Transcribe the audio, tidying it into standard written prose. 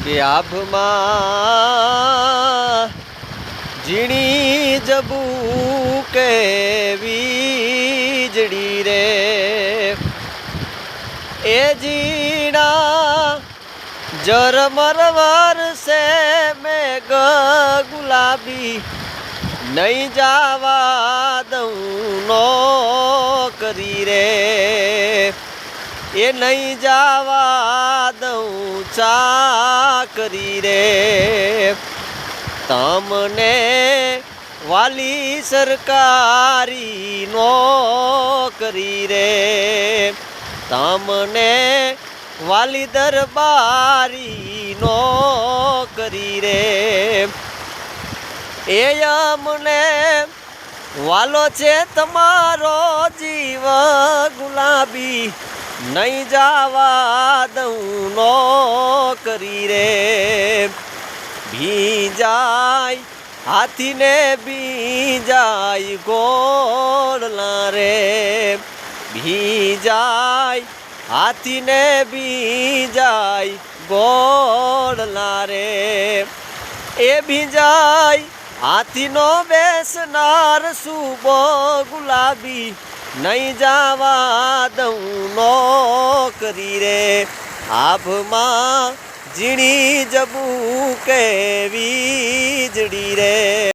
કે આભમાં ઝીણી જબુ કે વીજળી રે એ ઝીણા ઝરમર વરસે મેઘ ગુલાબી નહીં જાવા દઉં નોકરી રે એ નહીં જાવા દઉં ચાકરી રે તમને વાલી સરકારી નોકરી રે તમને વાલી દરબારી નોકરી રે એ અમને વાલો છે તમારો જીવ ગુલાબી નહીં જાવા દઉં નોકરી રે ભીજાય હાથીને બીજાય ગોળલા રે ભીજાય હાથીને બીજાય ગોળલા રે એ ભીજાય હાથીનો બેસનાર સુબો ગુલાબી નહીં જાવા દઉં નોકરી રે આભમાં ઝીણી જબુ કે વીજળી રે